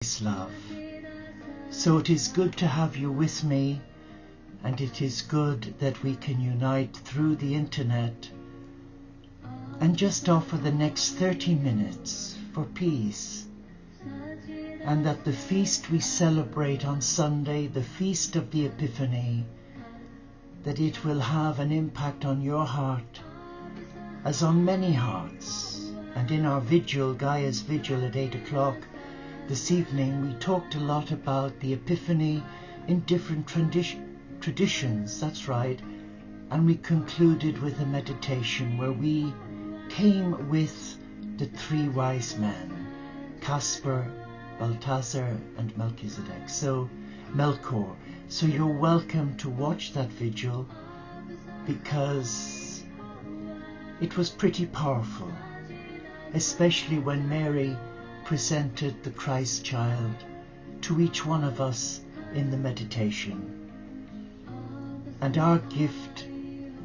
His love. So it is good to have you with me, and it is good that we can unite through the internet and just offer the next 30 minutes for peace, and that the feast we celebrate on Sunday, the feast of the Epiphany, that it will have an impact on your heart as on many hearts. And in our vigil, Gaia's Vigil at 8 o'clock this evening, we talked a lot about the Epiphany in different traditions, that's right, and we concluded with a meditation where we came with the three wise men, Caspar, Balthasar and Melchior. So you're welcome to watch that vigil, because it was pretty powerful, especially when Mary presented the Christ child to each one of us in the meditation. And our gift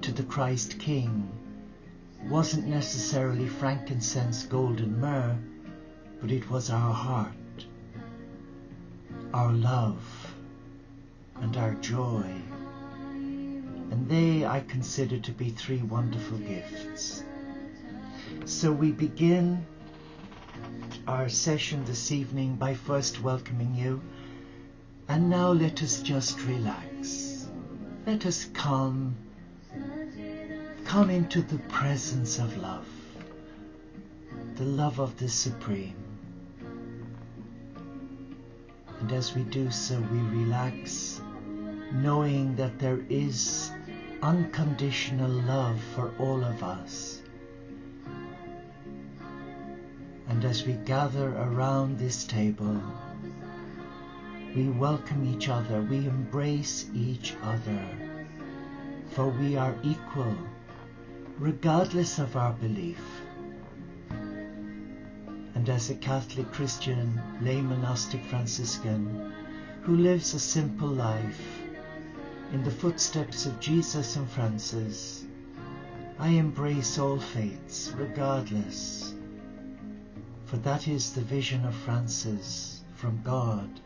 to the Christ King wasn't necessarily frankincense, gold and myrrh, but it was our heart, our love and our joy. And they I consider to be three wonderful gifts. So we begin our session this evening by first welcoming you. And now let us just relax. Let us come into the presence of love, the love of the Supreme. And as we do so, we relax, knowing that there is unconditional love for all of us. And as we gather around this table, we welcome each other, we embrace each other, for we are equal, regardless of our belief. And as a Catholic Christian, lay monastic Franciscan, who lives a simple life in the footsteps of Jesus and Francis, I embrace all faiths, regardless. For that is the vision of Francis from God,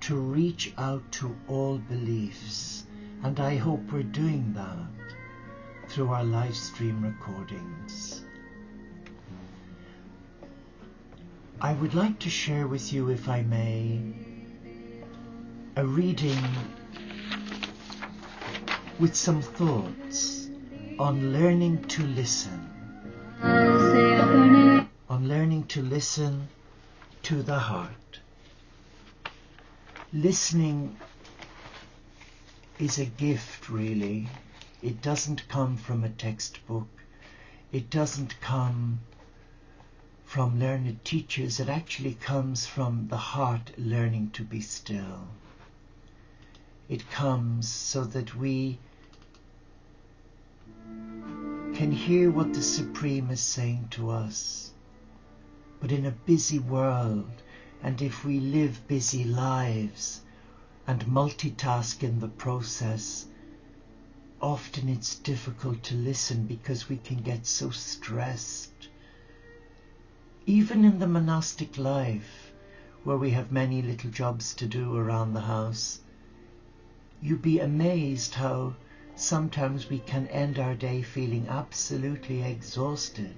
to reach out to all beliefs. And I hope we're doing that through our live stream recordings. I would like to share with you, if I may, a reading with some thoughts on learning to listen. On learning to listen to the heart. Listening is a gift, really. It doesn't come from a textbook. It doesn't come from learned teachers. It actually comes from the heart learning to be still. It comes so that we can hear what the Supreme is saying to us. But in a busy world, and if we live busy lives and multitask in the process, often it's difficult to listen because we can get so stressed. Even in the monastic life, where we have many little jobs to do around the house, you'd be amazed how sometimes we can end our day feeling absolutely exhausted.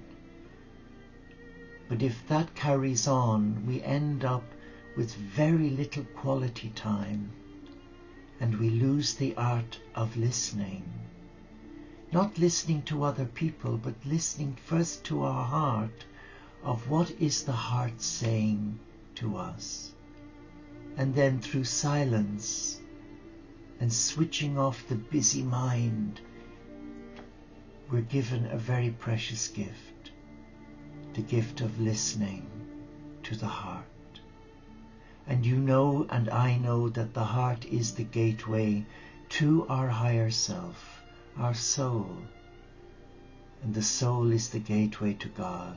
But if that carries on, we end up with very little quality time, and we lose the art of listening. Not listening to other people, but listening first to our heart, of what is the heart saying to us. And then through silence and switching off the busy mind, we're given a very precious gift. The gift of listening to the heart. And you know, and I know, that the heart is the gateway to our higher self, our soul. And the soul is the gateway to God.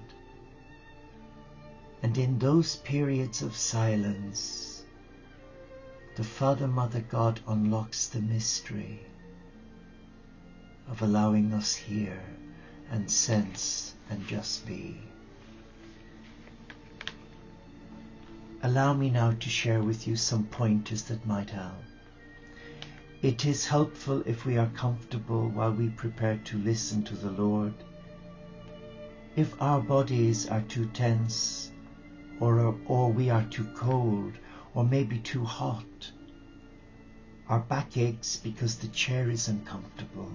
And in those periods of silence, the Father, Mother, God unlocks the mystery of allowing us hear and sense and just be. allow me now to share with you some pointers that might help. It is helpful if we are comfortable while we prepare to listen to the Lord. If our bodies are too tense, or we are too cold, or maybe too hot, our back aches because the chair is uncomfortable,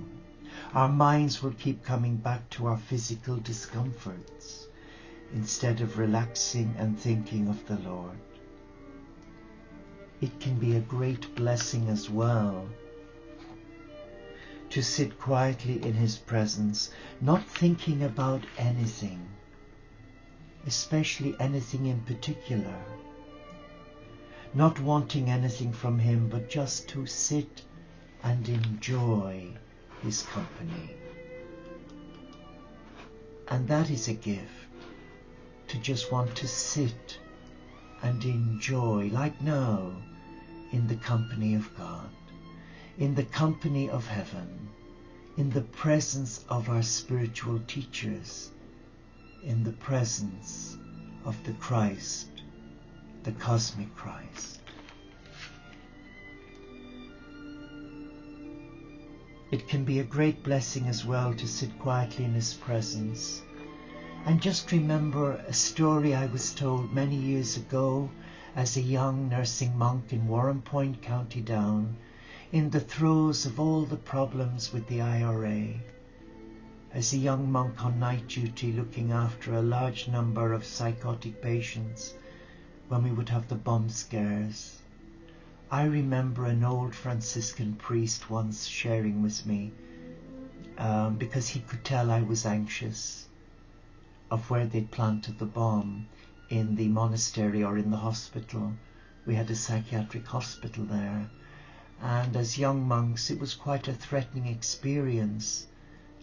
our minds will keep coming back to our physical discomforts instead of relaxing and thinking of the Lord. It can be a great blessing as well to sit quietly in His presence, not thinking about anything, especially anything in particular, not wanting anything from Him, but just to sit and enjoy His company. And that is a gift, to just want to sit and enjoy, like now, in the company of God, in the company of heaven, in the presence of our spiritual teachers, in the presence of the Christ, the cosmic Christ. It can be a great blessing as well to sit quietly in His presence and just remember a story I was told many years ago as a young nursing monk in Warrenpoint, County Down, in the throes of all the problems with the IRA. As a young monk on night duty looking after a large number of psychotic patients when we would have the bomb scares, I remember an old Franciscan priest once sharing with me, because he could tell I was anxious, of where they'd planted the bomb in the monastery or in the hospital. We had a psychiatric hospital there, and as young monks it was quite a threatening experience,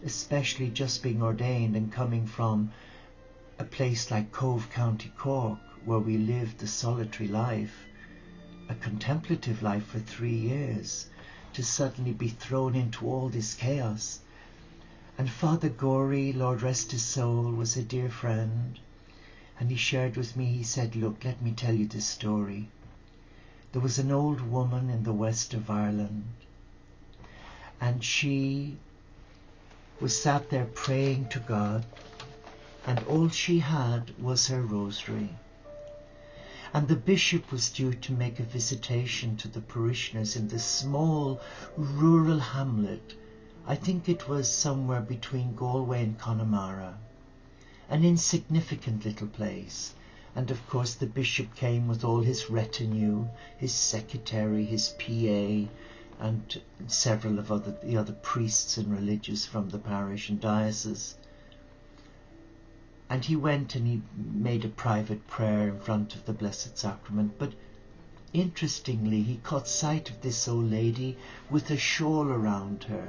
especially just being ordained and coming from a place like Cove, County Cork, where we lived a solitary life, a contemplative life for 3 years, to suddenly be thrown into all this chaos. And Father Gorey, Lord rest his soul, was a dear friend, and he shared with me, he said, look, let me tell you this story. There was an old woman in the west of Ireland, and she was sat there praying to God, and all she had was her rosary. And the bishop was due to make a visitation to the parishioners in this small rural hamlet. I think it was somewhere between Galway and Connemara, an insignificant little place. And of course the bishop came with all his retinue, his secretary, his PA, and several of the other priests and religious from the parish and diocese. And he went and he made a private prayer in front of the Blessed Sacrament. But interestingly, he caught sight of this old lady with a shawl around her.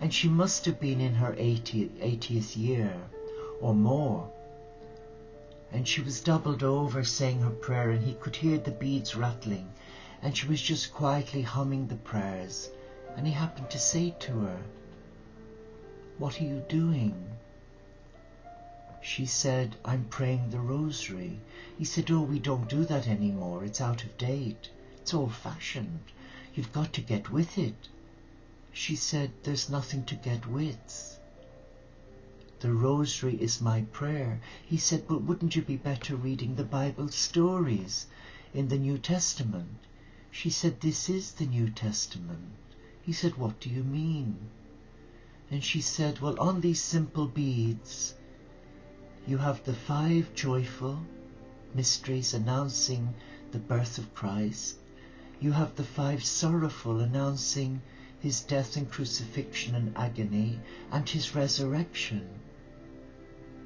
And she must have been in her 80th year or more. And she was doubled over saying her prayer, and he could hear the beads rattling. And she was just quietly humming the prayers. And he happened to say to her, "What are you doing?" She said, "I'm praying the rosary." He said, "Oh, we don't do that anymore. It's out of date. It's old-fashioned. You've got to get with it." She said, "There's nothing to get with. The rosary is my prayer." He said, "But wouldn't you be better reading the Bible stories in the New Testament?" She said, "This is the New Testament." He said, "What do you mean?" And she said, "Well, on these simple beads, you have the 5 joyful mysteries announcing the birth of Christ. You have the 5 sorrowful announcing His death and crucifixion and agony and His resurrection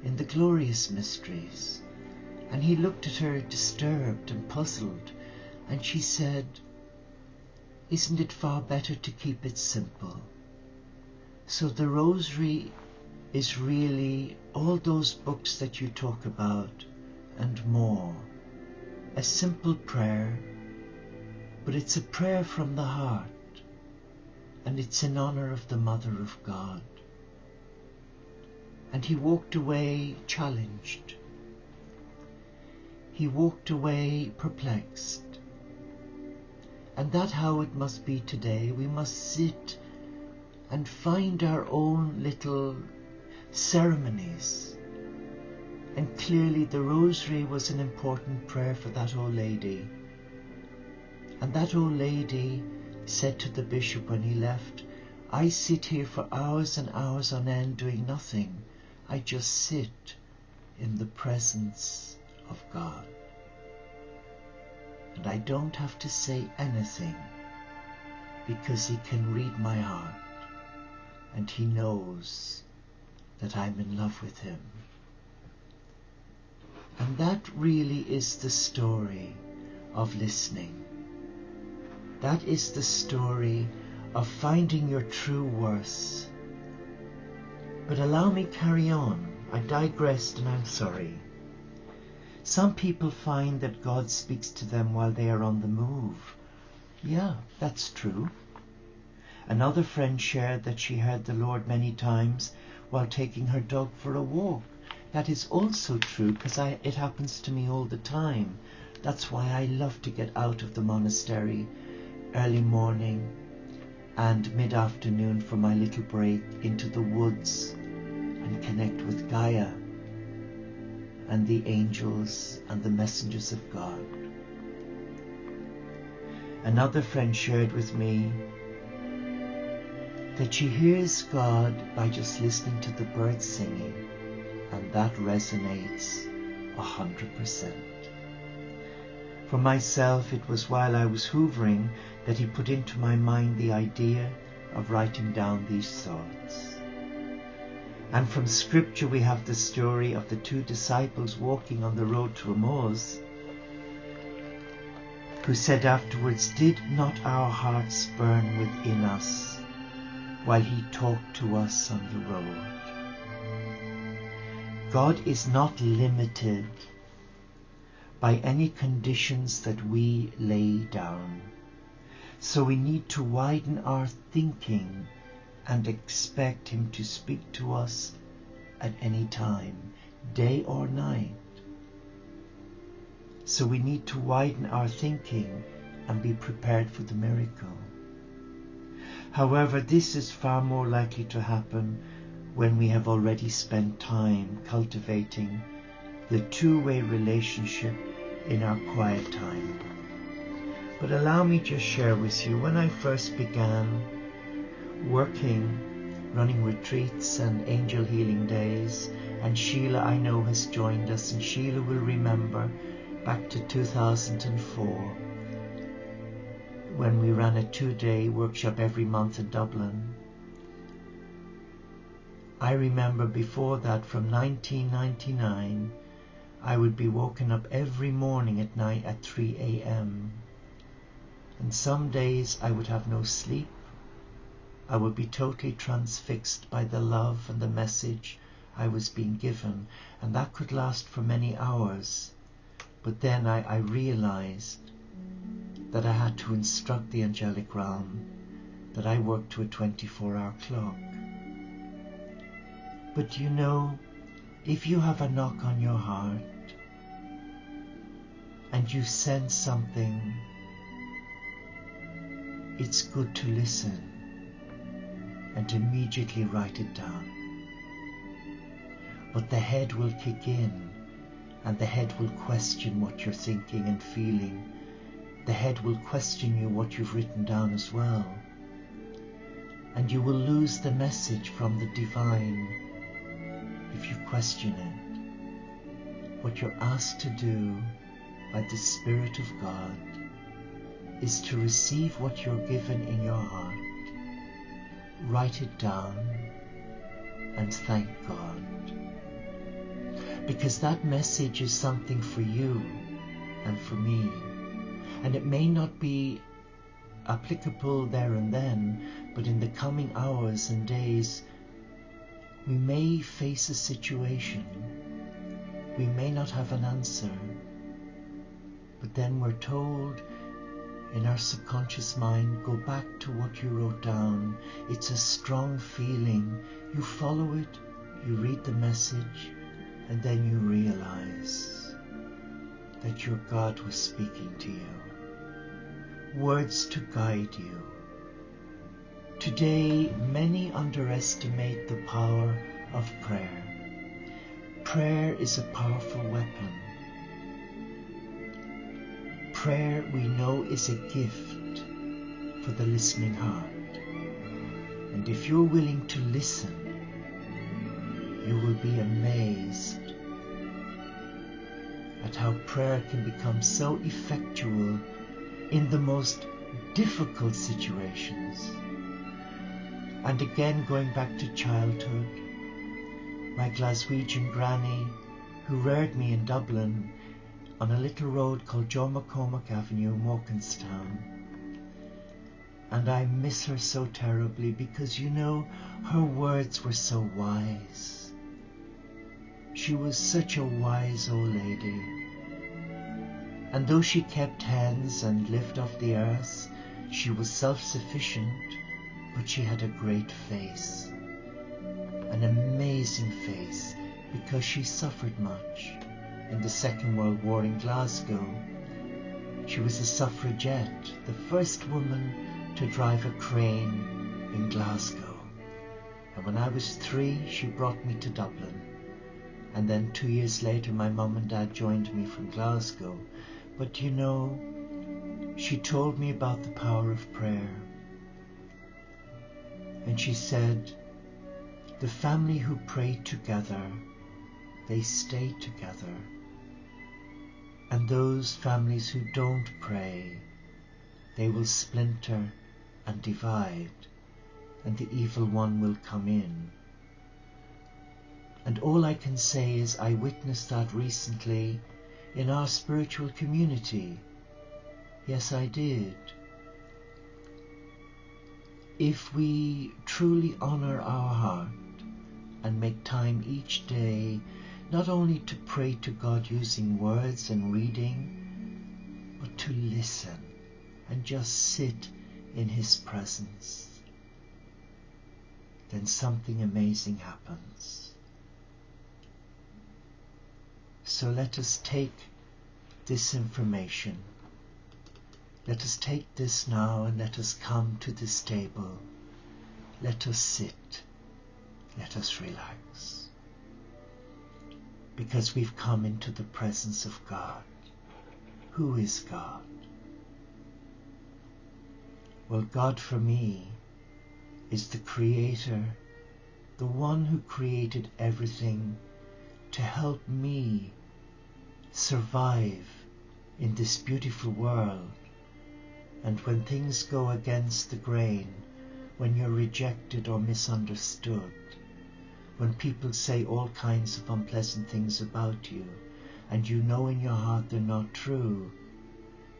in the glorious mysteries." And he looked at her disturbed and puzzled, and she said, "Isn't it far better to keep it simple?" So the rosary is really all those books that you talk about and more. A simple prayer, but it's a prayer from the heart, and it's in honor of the Mother of God. And he walked away challenged. he walked away perplexed. And that's how it must be today. We must sit and find our own little ceremonies. And clearly the rosary was an important prayer for that old lady. And that old lady said to the bishop when he left, I sit here for hours and hours on end doing nothing. I just sit in the presence of God. And I don't have to say anything because he can read my heart and he knows that I'm in love with him. And that really is the story of listening. That is the story of finding your true worth. But allow me carry on. I digressed and I'm sorry. Some people find that God speaks to them while they are on the move. Yeah, that's true. Another friend shared that she heard the Lord many times while taking her dog for a walk. That is also true because it happens to me all the time. That's why I love to get out of the monastery early morning and mid-afternoon for my little break into the woods and connect with Gaia and the angels and the messengers of God. Another friend shared with me that she hears God by just listening to the birds singing, and that resonates 100%. For myself, it was while I was hoovering that he put into my mind the idea of writing down these thoughts. And from scripture we have the story of the two disciples walking on the road to Emmaus, who said afterwards, did not our hearts burn within us while he talked to us on the road? God is not limited by any conditions that we lay down. So we need to widen our thinking and expect him to speak to us at any time, day or night. So we need to widen our thinking and be prepared for the miracle. However, this is far more likely to happen when we have already spent time cultivating the two-way relationship in our quiet time. But allow me just share with you, when I first began working, running retreats and angel healing days, and Sheila I know has joined us, and Sheila will remember back to 2004 when we ran a 2-day workshop every month in Dublin. I remember before that, from 1999, I would be woken up every morning at night at 3 a.m. And some days I would have no sleep. I would be totally transfixed by the love and the message I was being given, and that could last for many hours. But then I realized that I had to instruct the angelic realm that I worked to a 24-hour clock. But you know, if you have a knock on your heart and you sense something, it's good to listen and immediately write it down. But the head will kick in, and the head will question what you're thinking and feeling. The head will question you what you've written down as well. And you will lose the message from the divine if you question it. What you're asked to do by the Spirit of God is to receive what you're given in your heart, write it down, and thank God. Because that message is something for you and for me. And it may not be applicable there and then, but in the coming hours and days, we may face a situation. We may not have an answer, but then we're told in our subconscious mind, go back to what you wrote down. It's a strong feeling. You follow it, you read the message, and then you realize that your God was speaking to you, words to guide you. Today, many underestimate the power of prayer. Prayer is a powerful weapon. Prayer, we know, is a gift for the listening heart. And if you're willing to listen, you will be amazed at how prayer can become so effectual in the most difficult situations. And again, going back to childhood, my Glaswegian granny, who reared me in Dublin on a little road called Joe McCormack Avenue in Walkinstown. And I miss her so terribly because, you know, her words were so wise. She was such a wise old lady. And though she kept hens and lived off the earth, she was self-sufficient, but she had a great face. An amazing face, because she suffered much. In the Second World War in Glasgow, she was a suffragette, the first woman to drive a crane in Glasgow. And when I was 3, she brought me to Dublin. And then 2 years later, my mum and dad joined me from Glasgow. But you know, she told me about the power of prayer. And she said, the family who pray together, they stay together. And those families who don't pray, they will splinter and divide, and the evil one will come in. And all I can say is I witnessed that recently in our spiritual community. Yes, I did. If we truly honor our heart and make time each day, not only to pray to God using words and reading, but to listen and just sit in His presence, then something amazing happens. So let us take this information. Let us take this now and let us come to this table. Let us sit. Let us relax. Because we've come into the presence of God. Who is God? Well, God for me is the Creator, the one who created everything to help me survive in this beautiful world. And when things go against the grain, when you're rejected or misunderstood, when people say all kinds of unpleasant things about you, and you know in your heart they're not true,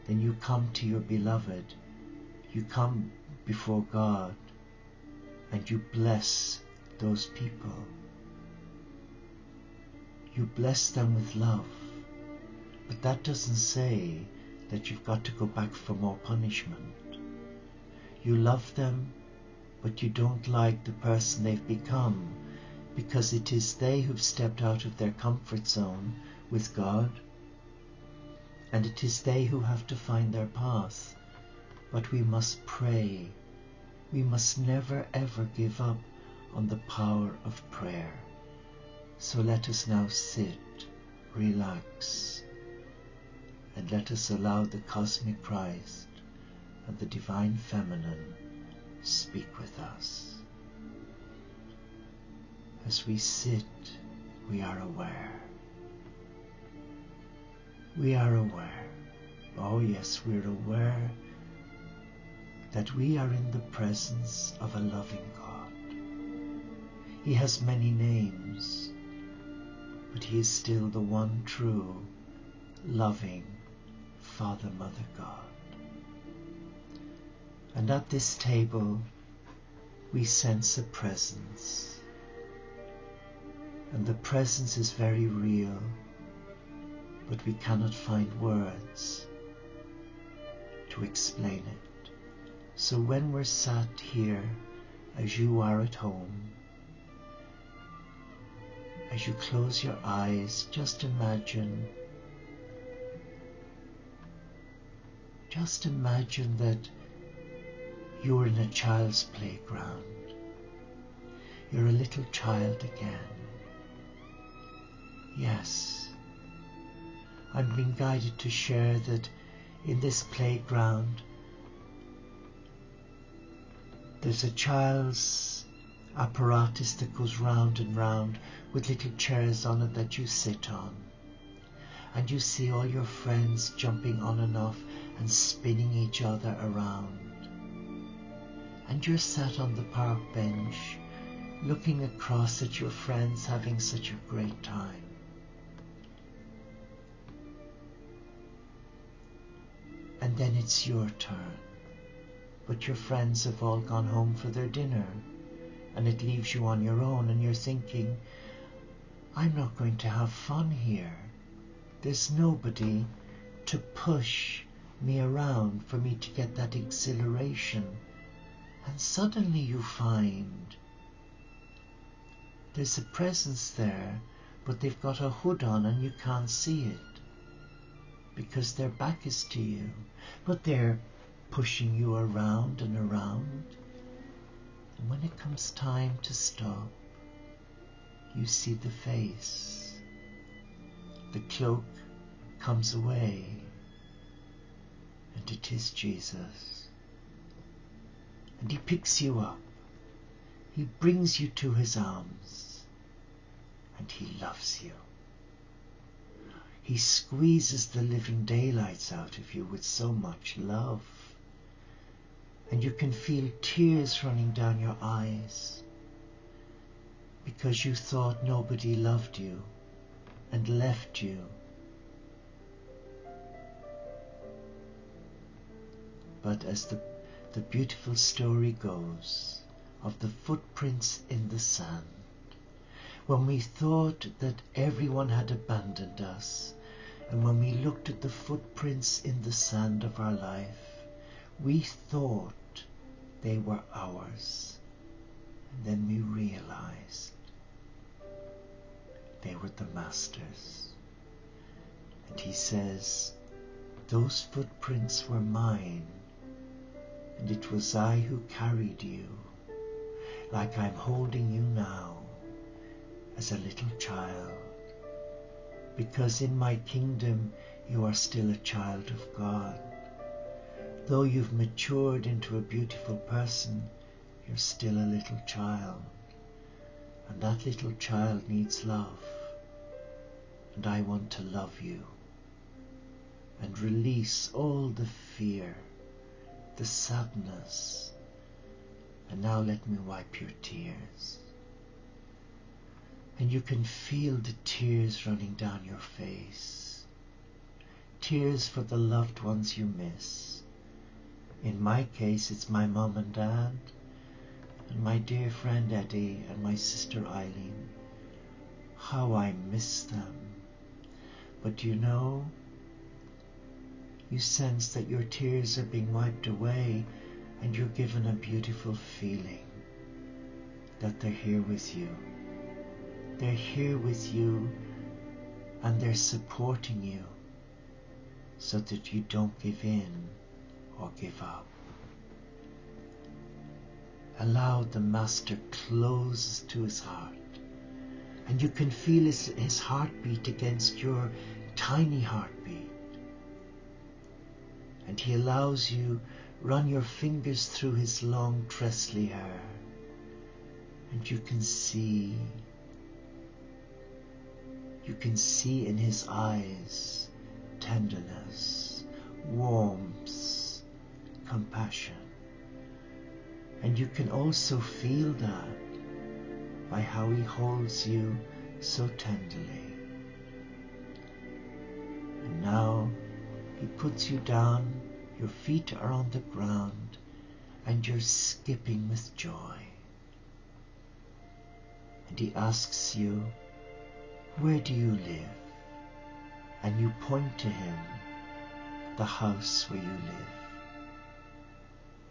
then you come to your beloved, you come before God, and you bless those people. You bless them with love. But that doesn't say that you've got to go back for more punishment. You love them, but you don't like the person they've become, because it is they who've stepped out of their comfort zone with God, and it is they who have to find their path. But we must pray. We must never ever give up on the power of prayer. So let us now sit, relax, and let us allow the cosmic Christ and the divine feminine speak with us. As we sit, we are aware. We are aware. Oh yes, we're aware that we are in the presence of a loving God. He has many names, but He is still the one true, loving Father, Mother God. And at this table, we sense a presence. And the presence is very real, but we cannot find words to explain it. So when we're sat here, as you are at home, as you close your eyes, just imagine just imagine that you're in a child's playground. You're a little child again. Yes, I'm being guided to share that in this playground there's a child's apparatus that goes round and round with little chairs on it that you sit on. And you see all your friends jumping on and off and spinning each other around. And you're sat on the park bench looking across at your friends having such a great time. And then it's your turn. But your friends have all gone home for their dinner, and it leaves you on your own, and you're thinking, I'm not going to have fun here. There's nobody to push me around for me to get that exhilaration. And suddenly you find there's a presence there, but they've got a hood on and you can't see it because their back is to you, but they're pushing you around and around. And when it comes time to stop, you see the face. The cloak comes away, and it is Jesus. And he picks you up. He brings you to his arms, and he loves you. He squeezes the living daylights out of you with so much love. And you can feel tears running down your eyes because you thought nobody loved you and left you. But as the beautiful story goes of the footprints in the sand, when we thought that everyone had abandoned us, and when we looked at the footprints in the sand of our life, we thought they were ours. And then we realized they were the Master's. And he says, those footprints were mine, and it was I who carried you, like I'm holding you now, as a little child. Because in my kingdom you are still a child of God. Though you've matured into a beautiful person, you're still a little child. And that little child needs love. And I want to love you and release all the fear, the sadness. And now let me wipe your tears. And you can feel the tears running down your face. Tears for the loved ones you miss. In my case, it's my mum and dad, and my dear friend Eddie, and my sister Eileen. How I miss them. But you know, you sense that your tears are being wiped away, and you're given a beautiful feeling that they're here with you. They're here with you, and they're supporting you so that you don't give in or give up. Allow the Master close to his heart, and you can feel his heartbeat against your tiny heartbeat. And he allows you run your fingers through his long tressly hair, and you can see in his eyes tenderness, warmth, compassion. And you can also feel that by how he holds you so tenderly. And now he puts you down, your feet are on the ground, and you're skipping with joy. And he asks you, where do you live? And you point to him, the house where you live.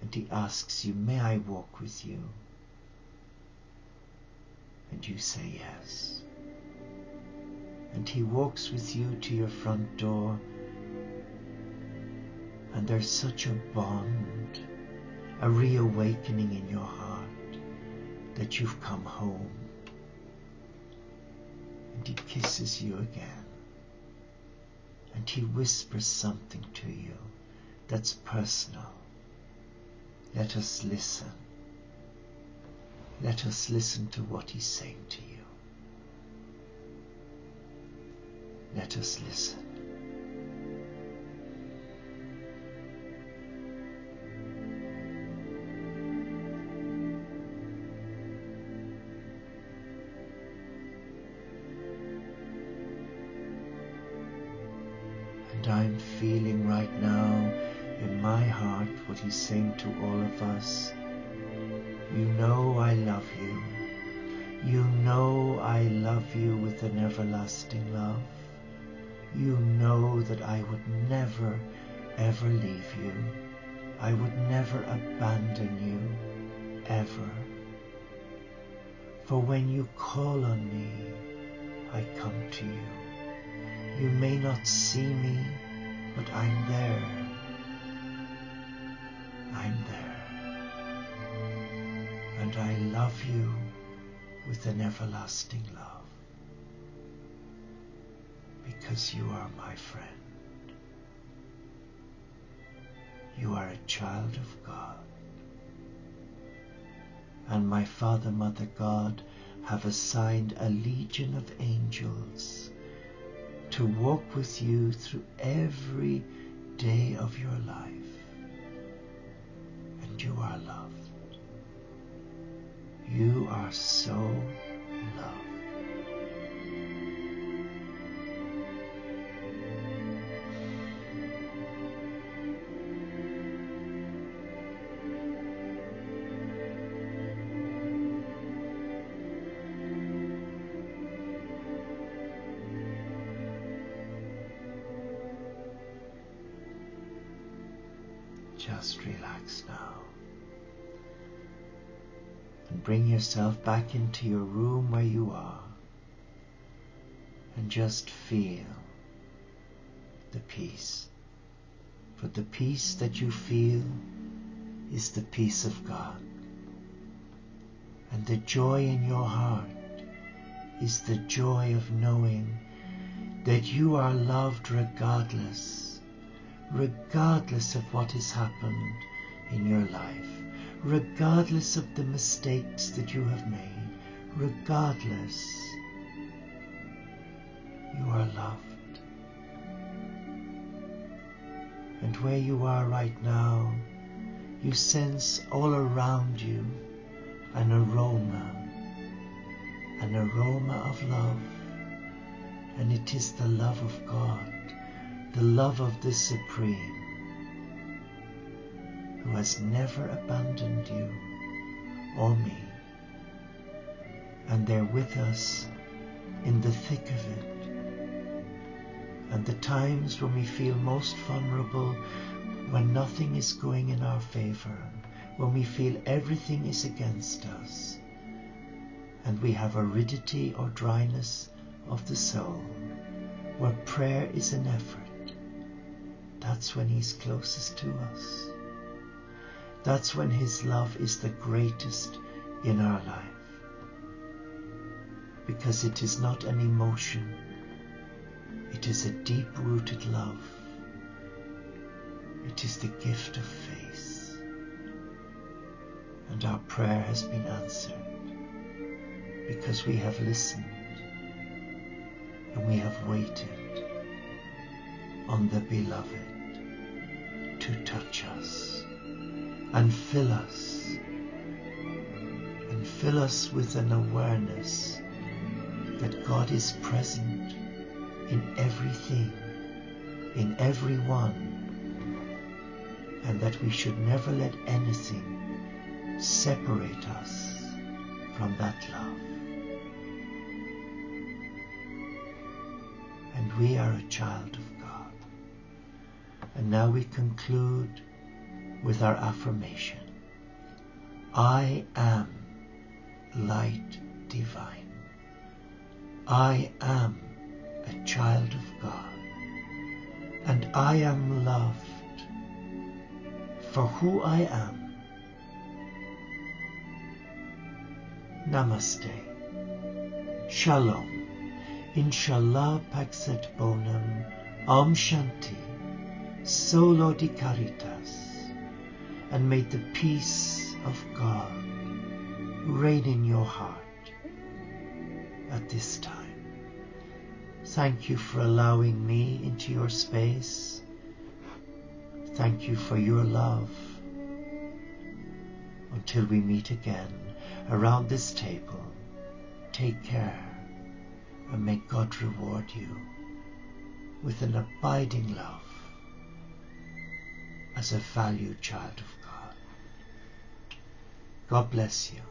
And he asks you, may I walk with you? And you say yes. And he walks with you to your front door, And there's such a bond, a reawakening in your heart that you've come home. And he kisses you again. And he whispers something to you that's personal. Let us listen. Let us listen to what he's saying to you. Let us listen. And I'm feeling right now in my heart what he's saying to all of us. You know I love you. You know I love you with an everlasting love. You know that I would never, ever leave you. I would never abandon you, ever. For when you call on me, I come to you. You may not see me, but I'm there. I'm there. And I love you with an everlasting love. Because you are my friend. You are a child of God. And my Father, Mother God have assigned a legion of angels to walk with you through every day of your life. And you are loved. You are so loved. Just relax now. And bring yourself back into your room where you are. And just feel the peace. For the peace that you feel is the peace of God. And the joy in your heart is the joy of knowing that you are loved regardless of what has happened in your life, regardless of the mistakes that you have made, regardless, you are loved. And where you are right now, you sense all around you an aroma of love, and it is the love of God, the love of the Supreme, who has never abandoned you or me. And they're with us in the thick of it. And the times when we feel most vulnerable, when nothing is going in our favor, when we feel everything is against us, and we have aridity or dryness of the soul, where prayer is an effort, that's when he's closest to us. That's when his love is the greatest in our life. Because it is not an emotion. It is a deep-rooted love. It is the gift of faith. And our prayer has been answered because we have listened and we have waited on the Beloved to touch us and fill us with an awareness that God is present in everything, in everyone, and that we should never let anything separate us from that love. And we are a child of God. And now we conclude with our affirmation. I am light divine. I am a child of God. And I am loved for who I am. Namaste. Shalom. Inshallah Paxet Bonum. Om Shanti. Solo di Caritas. And may the peace of God reign in your heart at this time. Thank you for allowing me into your space. Thank you for your love. Until we meet again around this table, take care and may God reward you with an abiding love as a valued child of God. God bless you.